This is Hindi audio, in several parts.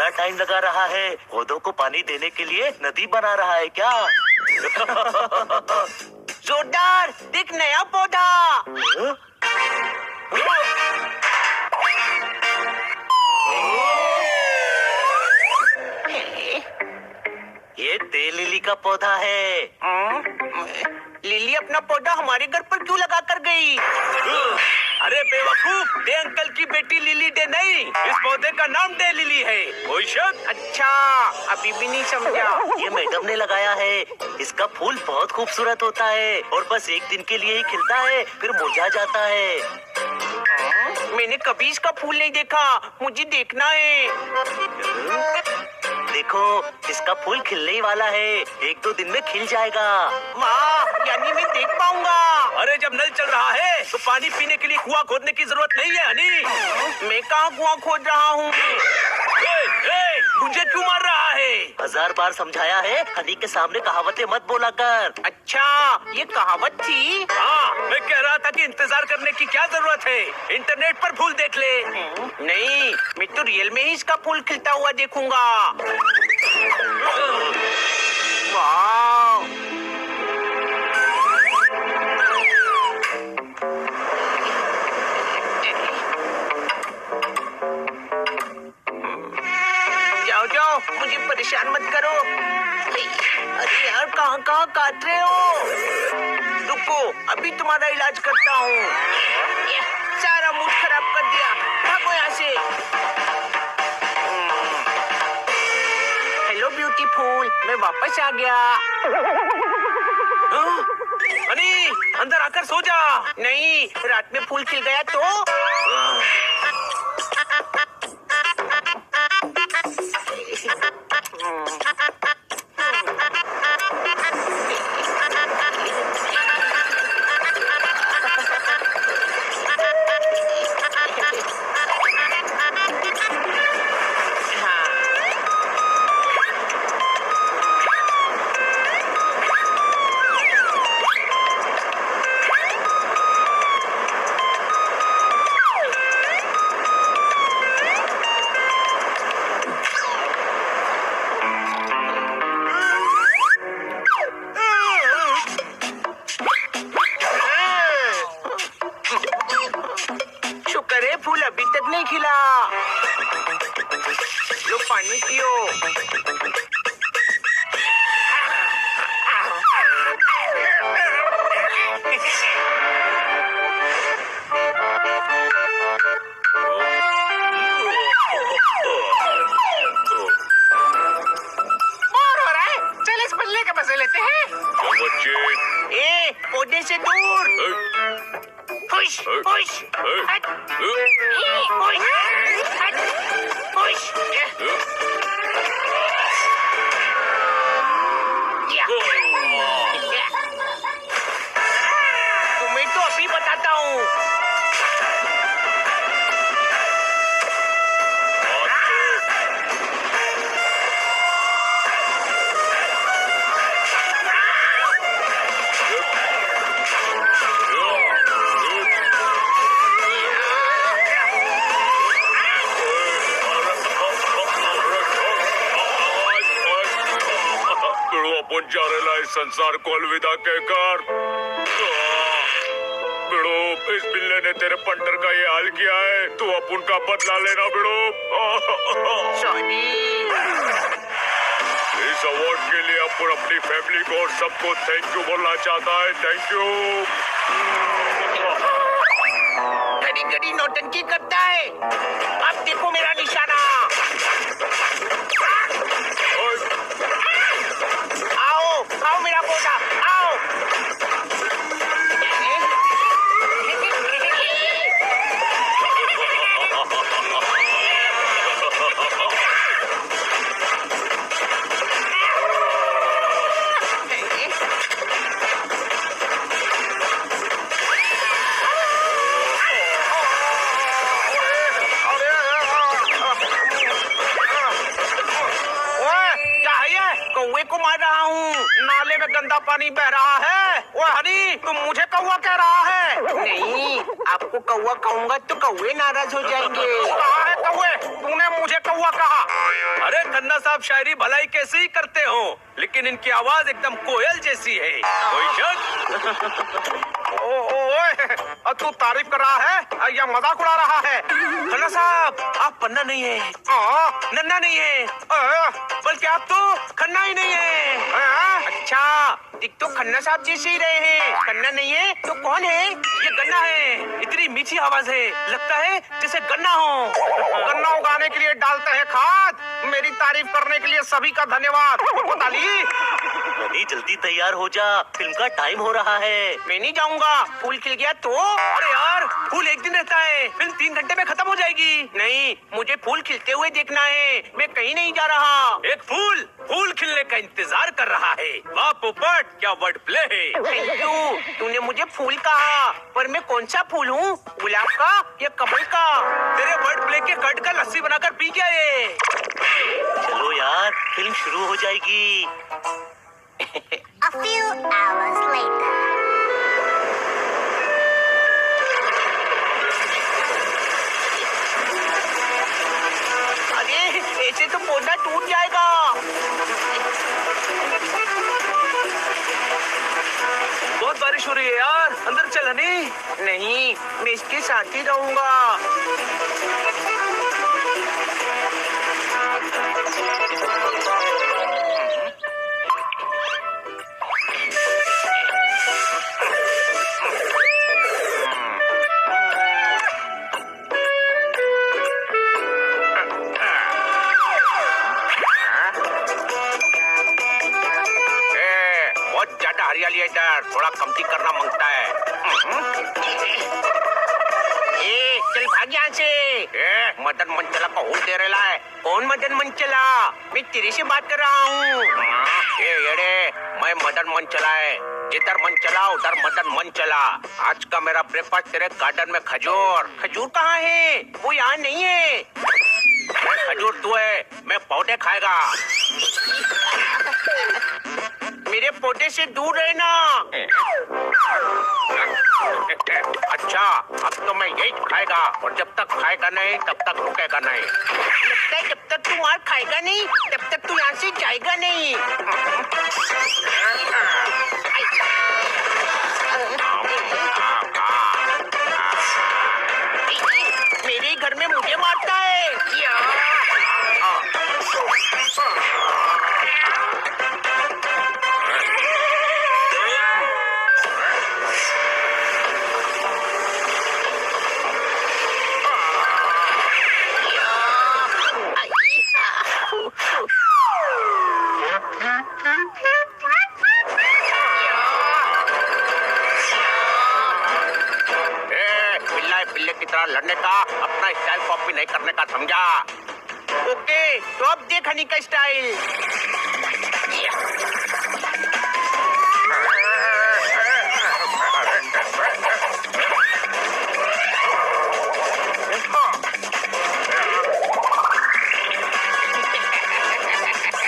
बड़ा टाइम लगा रहा है। पौधों को पानी देने के लिए नदी बना रहा है क्या? जोरदार, देख नया पौधा। ये तेल लिली का पौधा है। लिली अपना पौधा हमारे घर पर क्यों लगा कर गई? अरे बेवकूफ, डे अंकल की बेटी लिली डे नहीं, इस पौधे का नाम डे लिली है। कोई शक? अच्छा, अभी भी नहीं समझा। ये मैडम ने लगाया है। इसका फूल बहुत खूबसूरत होता है और बस एक दिन के लिए ही खिलता है, फिर मुरझा जाता है। मैंने कभी इसका फूल नहीं देखा, मुझे देखना है। देखो, इसका फूल खिलने ही वाला है, एक दो दिन में खिल जाएगा। वाह, यानी मैं देख पाऊंगा। अरे जब नल चल रहा है तो पानी पीने के लिए कुआं खोदने की जरूरत नहीं है हनी। मैं कहाँ कुआं खोद रहा हूँ? मुझे क्यों मार रहा है? 1000 बार समझाया है, हनी के सामने कहावतें मत बोला कर। अच्छा, ये कहावत थी। हाँ, मैं कह रहा था कि इंतजार करने की क्या जरूरत है, इंटरनेट पर फूल देख ले। नहीं, मैं तो रियल में ही इसका फूल खिलता हुआ देखूंगा। वाह, जाओ जाओ, मुझे परेशान मत करो। अरे यार, कहाँ कहाँ काट रहे हो? रुको, अभी तुम्हारा इलाज करता हूँ। सारा मूड खराब कर दिया, भागो यहाँ से। हेलो ब्यूटीफुल, मैं वापस आ गया। हनी, अंदर आकर सो जा। नहीं, रात में फूल खिल गया तो? फूल अभी तक नहीं खिला। लो पानी पियो। बोर हो रहा है, चल इस बल्ले के मजे लेते हैं। ए, पौधे से दूर। पुश पुश हट, पुश हट, पुश। तुम्हें तो अभी बताता हूँ। संसार को अलविदा कहकर। बिड़ो, इस बिल्ले ने तेरे पंटर का ये हाल किया है, तू अपन का बदला लेना बिड़ो। सॉरी। इस अवार्ड के लिए अपन अपनी फैमिली को और सबको थैंक यू बोलना चाहता है। Thank you. घड़ी घड़ी नौटंकी करता है। अब देखो मेरा निशाना। आओ मेरा पौधा, आओ। कौवे को मार रहा हूँ। नाले में गंदा पानी बह रहा है। वो हनी, तुम मुझे कौवा कह रहा है? नहीं, आपको कौवा कहूंगा तो कौवे नाराज हो जाएंगे। कहाँ है कौवे? तूने मुझे कौवा कहा। अरे खन्ना साहब शायरी भलाई कैसे ही करते हो, लेकिन इनकी आवाज एकदम कोयल जैसी है। कोई शक? ओए, तू तारीफ कर रहा है या मजाक उड़ा रहा है? खन्ना साहब, आप पन्ना नहीं है, नन्ना नहीं है, बल्कि आप तो खन्ना ही नहीं है। अच्छा, दिख तो खन्ना साहब जैसे ही रहे हैं। खन्ना नहीं है तो कौन है? ये गन्ना है। इतनी मीठी आवाज है, लगता है जैसे गन्ना हो। गन्ना उगाने के लिए डालते हैं खाद। मेरी तारीफ करने के लिए सभी का धन्यवाद। ताली। हनी जल्दी तैयार हो जा, फिल्म का टाइम हो रहा है। मैं नहीं जाऊंगा, फूल खिल गया तो। अरे यार, फूल एक दिन रहता है, फिल्म 3 घंटे में खत्म हो जाएगी। नहीं, मुझे फूल खिलते हुए देखना है। मैं कहीं नहीं जा रहा। एक फूल खिलने का इंतजार कर रहा है। वाह पोपट, क्या वर्ड प्ले है। थैंक यू, तूने मुझे फूल कहा, पर मैं कौन सा फूल हूँ? गुलाब का या कमल का? तेरे वर्ड प्ले के कट का लस्सी बनाकर पी गया ये। चलो यार, फिल्म शुरू हो जाएगी। A few hours later. अरे, ऐसे तो पौधा टूट जाएगा। बहुत बारिश हो रही है यार, अंदर चल हनी। नहीं, मैं इसके साथ ही रहूंगा। हरियाली है इधर, थोड़ा कमती करना मांगता है। चल भाग यहाँ से। मदन मंचला का होल दे रहा है। कौन मदन मंचला? मैं तेरे से बात कर रहा हूँ। ये मैं मदन मंचला है। जिधर मन चला उधर मदन मन चला। आज का मेरा ब्रेकफास्ट तेरे गार्डन में खजूर। खजूर कहाँ है? वो यहाँ नहीं है। खजूर तू है, मैं पौधे खाएगा। मेरे पौधे से दूर रहना। अच्छा, अब तो मैं यही खाएगा, और जब तक खाएगा नहीं तब तक रुकेगा नहीं। लगता है जब तक तू मार खाएगा नहीं तब तक तू यहाँ से जाएगा नहीं। मेरे ही घर में मुझे मारता है। बिल्ले की तरह लड़ने का, अपना स्टाइल कॉपी नहीं करने का, समझा? ओके, तो अब देख हनी का स्टाइल।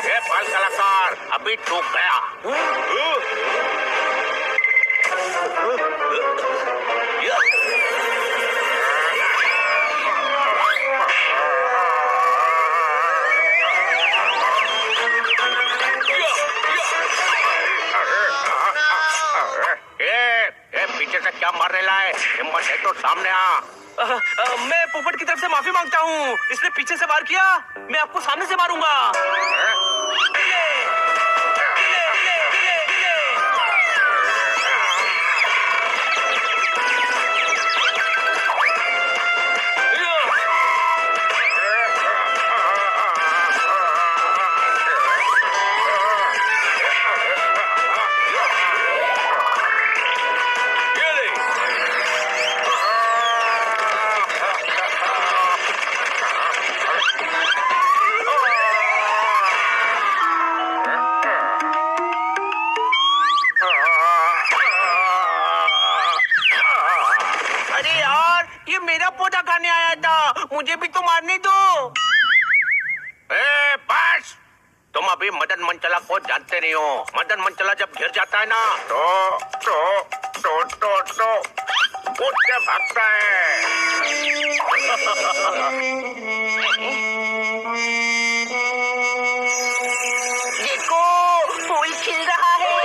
ये बाल कलाकार अभी टूट गया। पीछे से क्या मार रहा है? हिम्मत है तो सामने आ। मैं पोपट की तरफ से माफी मांगता हूँ। इसने पीछे से वार किया, मैं आपको सामने से मारूंगा। पौधा खाने आया था, मुझे भी तो मारने दो। बस, तुम अभी कभी मदन मंचला को जानते नहीं हो। मदन मंचला जब घिर जाता है ना तो कूद के भागता है। देखो फूल खिल रहा है।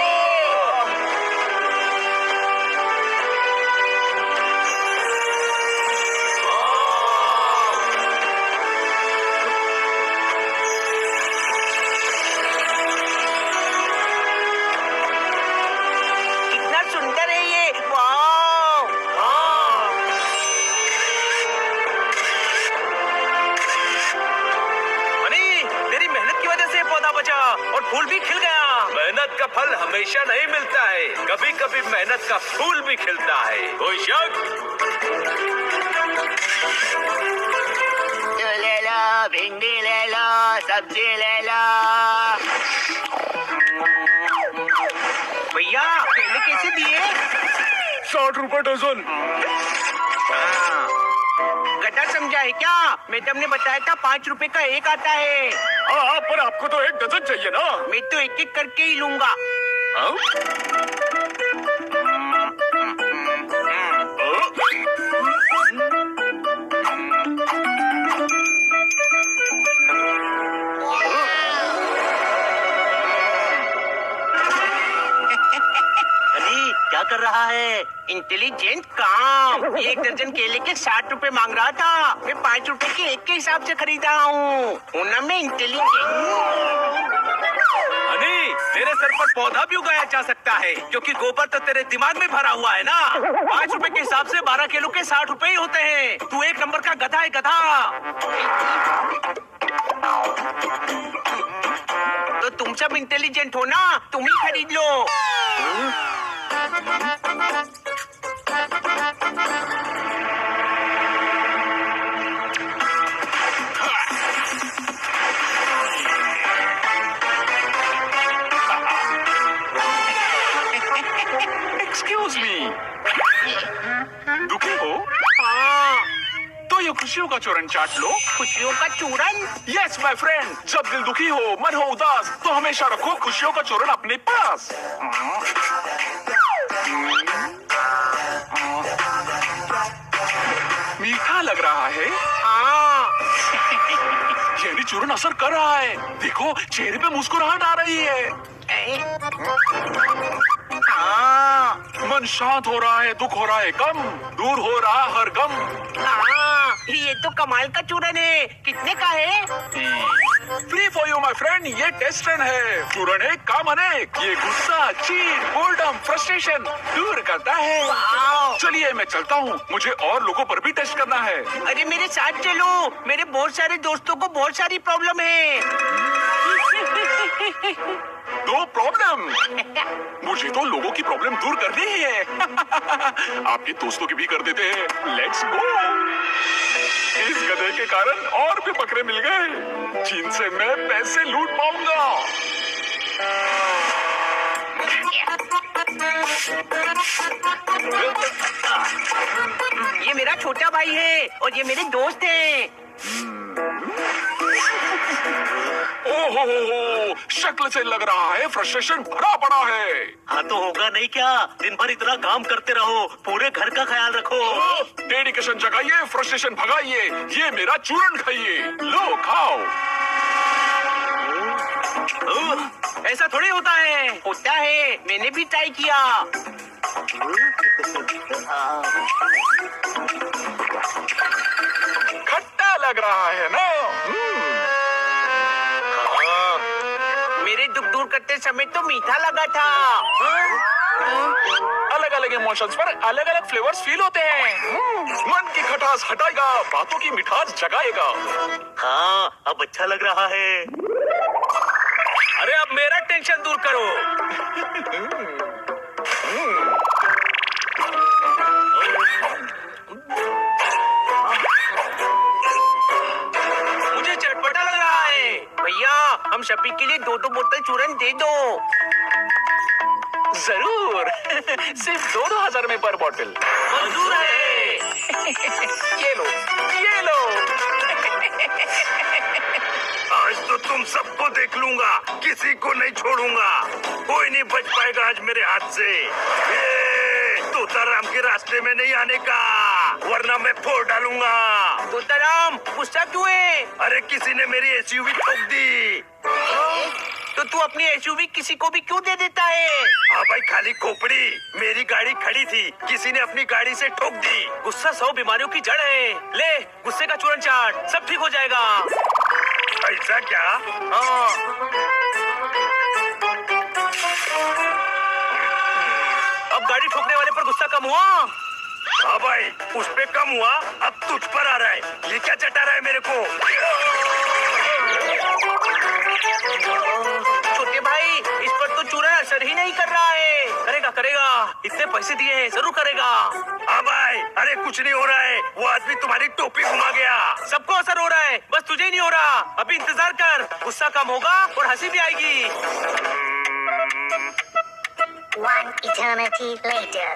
कितना सुंदर है ये। वाह! हनी, तेरी मेहनत की वजह से ये पौधा बचा और फूल भी खिल गया। मेहनत का फल हमेशा नहीं मिलता है, कभी कभी मेहनत का फूल भी खिलता है। कोई शक? ले लो, भिंडी ले लो, सब्जी ले लो। भैया केले कैसे दिए? 60 रुपए डजन। गधा समझा है क्या? मैडम ने बताया था 5 रुपए का एक आता है। हाँ, पर आपको तो एक डजन चाहिए ना। मैं तो एक एक करके ही लूंगा। क्या कर रहा है? इंटेलिजेंट काम। एक दर्जन केले के 60 रुपए मांग रहा था, मैं 5 रुपए के एक के हिसाब से खरीदा हूँ। होना में इंटेलिजेंट। हनी, तेरे सर पर पौधा भी उगाया जा सकता है, क्योंकि गोबर तो तेरे दिमाग में भरा हुआ है ना। 5 रुपए के हिसाब से 12 किलो के 60 रुपए ही होते हैं। तू एक नंबर का गधा है, गधा। तो तुम सब इंटेलिजेंट हो ना, तुम ही खरीद लो। एक्सक्यूज मी, दुखी हो हाँ, तो ये खुशियों का चूरन चाट लो। खुशियों का चूरन। यस माय फ्रेंड, जब दिल दुखी हो, मन हो उदास, तो हमेशा रखो खुशियों का चूरन अपने पास। मीठा लग रहा है। हाँ, ये चूरन असर कर रहा है। देखो चेहरे पे मुस्कुराहट आ रही है। हाँ, मन शांत हो रहा है, दुख हो रहा है कम, दूर हो रहा हर गम। हाँ, ये तो कमाल का चूरन है। कितने का है? Free for you my friend, ये टेस्ट रन है। चूरन एक काम अनेक, ये गुस्सा, चीड़, बोर्डम, फ्रस्ट्रेशन दूर करता है। वाह! चलिए मैं चलता हूँ, मुझे और लोगों पर भी टेस्ट करना है। अरे मेरे साथ चलो, मेरे बहुत सारे दोस्तों को बहुत सारी प्रॉब्लम है। नो प्रॉब्लम, मुझे तो लोगों की प्रॉब्लम दूर करनी ही है। आपके दोस्तों की भी कर देते हैं। Let's go. इस गधे के कारण और भी बकरे मिल गए, जिनसे मैं पैसे लूट पाऊंगा। ये मेरा छोटा भाई है और ये मेरे दोस्त हैं। ओहो, शक्ल से लग रहा है फ्रस्ट्रेशन भरा पड़ा है। हाँ तो होगा नहीं क्या? दिन भर इतना काम करते रहो, पूरे घर का ख्याल रखो। डेडिकेशन जगाइए, फ्रस्ट्रेशन भगाइए। ये मेरा चूरन खाइए, लो खाओ। ऐसा थोड़ी होता है। होता है, मैंने भी ट्राई किया। खट्टा लग रहा है ना? मेरे दुख दूर करते समय तो मीठा लगा था। अलग अलग इमोशंस पर अलग अलग फ्लेवर्स फील होते हैं। मन की खटास हटाएगा, बातों की मिठास जगाएगा। हाँ, अब अच्छा लग रहा है। अरे अब मेरा टेंशन दूर करो। मुझे चटपटा लग रहा है। भैया हम सभी के लिए 2-2 बोतल चूरन दे दो। जरूर। सिर्फ 2-2 हजार में पर बॉटल। मंजूर है। ये लो, ये लो। आज तो तुम सबको देख लूंगा, किसी को नहीं छोड़ूंगा। कोई नहीं बच पाएगा आज मेरे हाथ से। तोताराम के रास्ते में नहीं आने का, वरना मैं फोड़ डालूंगा। तोताराम गुस्सा क्यों है? अरे किसी ने मेरी एसयूवी ठोक दी। तो तू अपनी एसयूवी किसी को भी क्यों दे देता है? हाँ भाई, खाली खोपड़ी। मेरी गाड़ी खड़ी थी, किसी ने अपनी गाड़ी से ठोक दी। गुस्सा 100 बीमारियों की जड़ है। ले गुस्से का चूरन चाट, सब ठीक हो जाएगा। ऐसा क्या? हाँ। अब गाड़ी ठोकने वाले पर गुस्सा कम हुआ? हाँ भाई, उस पे कम हुआ, अब तुझ पर आ रहा है। ये क्या चटा रहा है मेरे को? छोटे भाई, इस पर तो चूरन असर ही नहीं कर रहा है। करेगा करेगा, इतने पैसे दिए हैं, जरूर करेगा। हाँ भाई, अरे कुछ नहीं हो रहा है। वो आदमी तुम्हारी टोपी घुमा गया। सबको असर हो रहा है, बस तुझे ही नहीं हो रहा। अभी इंतजार कर, गुस्सा कम होगा और हंसी भी आएगी। 1 eternity later.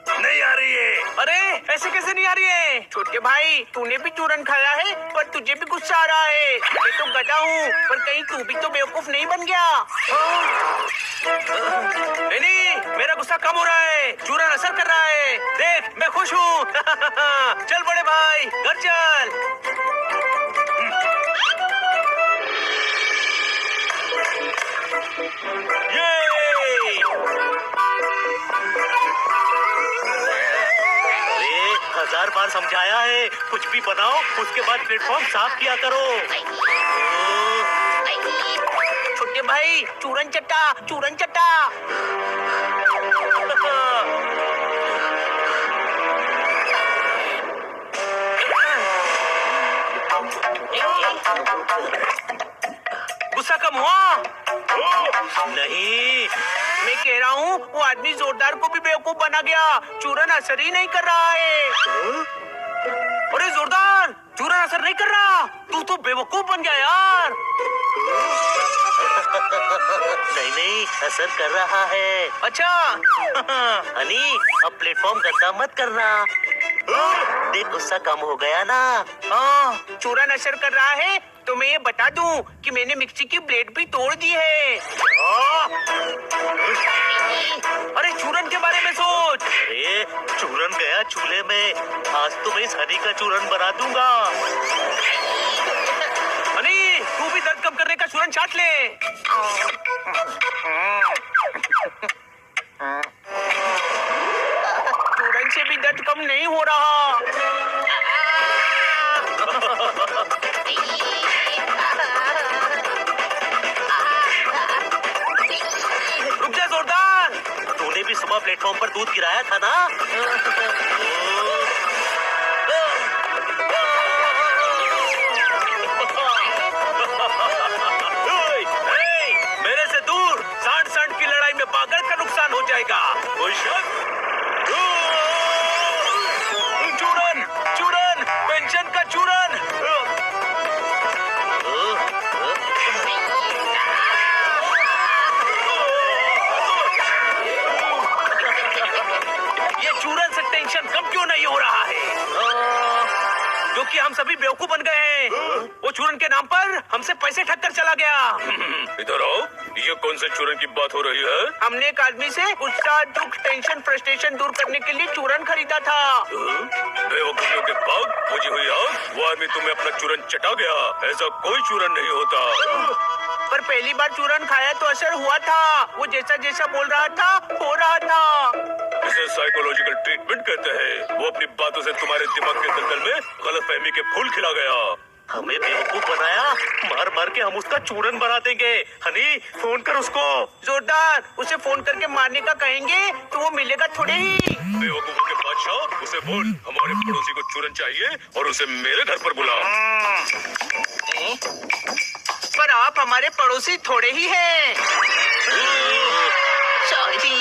नहीं आ रही है। अरे ऐसे कैसे नहीं आ रही है? छोटे भाई, तूने भी चूरन खाया है, पर तुझे भी गुस्सा आ रहा है। मैं तो गधा हूँ, पर कहीं तू भी तो बेवकूफ नहीं बन गया। नहीं, मेरा गुस्सा कम हो रहा है, चूरन असर कर रहा है। देख, मैं खुश हूँ। चल बड़े भाई, घर चल। ये 1000 बार समझाया है, कुछ भी बनाओ उसके बाद प्लेटफॉर्म साफ किया करो। छोटे भाई, चूरन चट्टा, चूरन चट्टा। गुस्सा कम हुआ? नहीं, मैं कह रहा हूँ, वो आदमी जोरदार को भी बेवकूफ बना गया। चूरन असर ही नहीं कर रहा है। अरे जोरदार, चूरन असर नहीं कर रहा। तू तो बेवकूफ बन गया यार। नहीं नहीं, असर कर रहा है। अच्छा। हनी, अब प्लेटफॉर्म गंदा मत करना। देख, गुस्सा कम हो गया ना। हाँ, चूरन असर कर रहा है तो मैं ये बता दूं कि मैंने मिक्सी की ब्लेड भी तोड़ दी है। अरे चूरन के बारे में सोच। अरे चूरन गया चूल्हे में, आज तो मैं इस हनी का चूरन बना दूंगा। हनी, तू भी दर्द कम करने का चूरन चाट ले। चूरन से भी दर्द कम नहीं हो रहा। रुक जा जोरदार, तूने भी सुबह प्लेटफॉर्म पर दूध गिराया था ना? मेरे से दूर, सांड सांड की लड़ाई में पागल का नुकसान हो जाएगा। कोई शक? चूरन, चूरन, पेंशन का चूरन। ये चूरन से टेंशन कम क्यों नहीं हो रहा है? क्योंकि हम सभी बेवकूफ बन गए हैं। वो चूरन के नाम पर हमसे पैसे ठग कर चला गया। इधर आओ, ये कौन से चूरन की बात हो रही है? हमने एक आदमी से गुस्सा, दुख, टेंशन, फ्रस्ट्रेशन दूर करने के लिए चूरन खरीदा था। बेवकूफियों के पाग बुझी हुई आग, वो आदमी तुम्हें अपना चूरन चटा गया। ऐसा कोई चूरन नहीं होता। पर पहली बार चूरन खाया तो असर हुआ था। वो जैसा जैसा बोल रहा था, हो रहा था। इसे साइकोलॉजिकल ट्रीटमेंट कहते हैं। वो अपनी बातों से तुम्हारे दिमाग के दलदल में गलतफहमी के फूल खिला गया। हमें बेवकूफ बनाया, मार मार के हम उसका चूरन बना देंगे। हनी, फोन कर उसको। जोरदार, उसे फोन करके मारने का कहेंगे तो वो मिलेगा थोड़े ही। बेवकूफों के बादशाह, उसे बोल हमारे पड़ोसी को चूरन चाहिए और उसे मेरे घर पर बुला। पर आप हमारे पड़ोसी थोड़े ही हैं। सॉरी।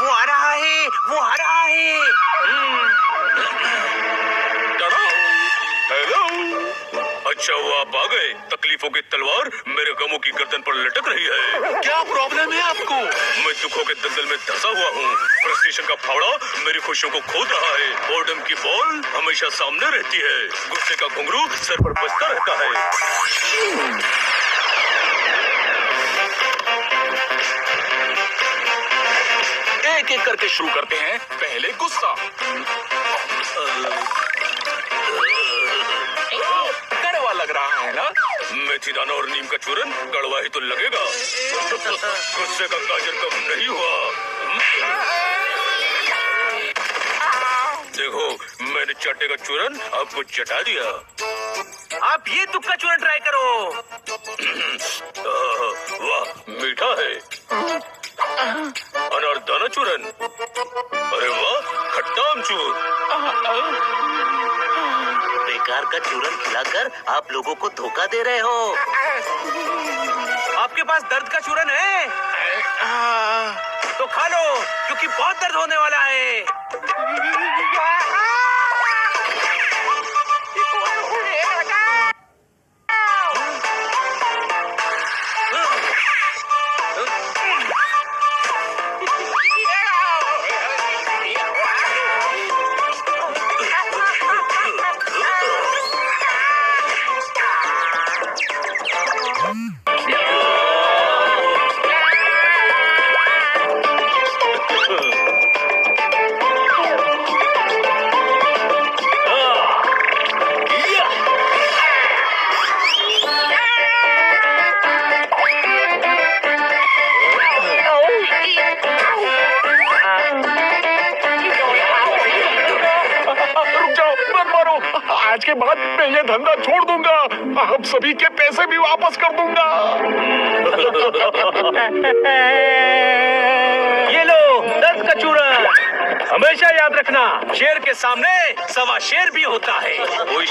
वो आ रहा है, वो आ रहा है। हेलो, अच्छा हुआ आप आ गए। तकलीफों की तलवार मेरे गमों की गर्दन पर लटक रही है। क्या प्रॉब्लम है आपको? मैं दुखों के दलदल में धंसा हुआ हूँ। फ्रस्ट्रेशन का फावड़ा मेरी खुशियों को खोद रहा है। बोर्डम की बॉल हमेशा सामने रहती है। गुस्से का घुंघरू सर पर बजता रहता है। एक एक करके शुरू करते हैं। पहले गुस्सा। कड़वा लग रहा है ना? मेथी दाना और नीम का चूरन कड़वा ही तो लगेगा। गुस्से का गाजर कम नहीं हुआ। देखो मैंने चट्टे का चूरन आपको चटा दिया। आप ये तुक्का चूरन ट्राई करो। वाह मीठा है। अनारदाना चूरन। अरे वाह खट्टा आमचूर। बेकार का चूरन खिलाकर आप लोगों को धोखा दे रहे हो। आपके पास दर्द का चूरन है तो खा लो, क्योंकि बहुत दर्द होने वाला है। आज के बाद मैं ये धंधा छोड़ दूंगा। आप सभी के पैसे भी वापस कर दूंगा। ये लो दर्द का चूरन। हमेशा याद रखना, शेर के सामने सवा शेर भी होता है। कोई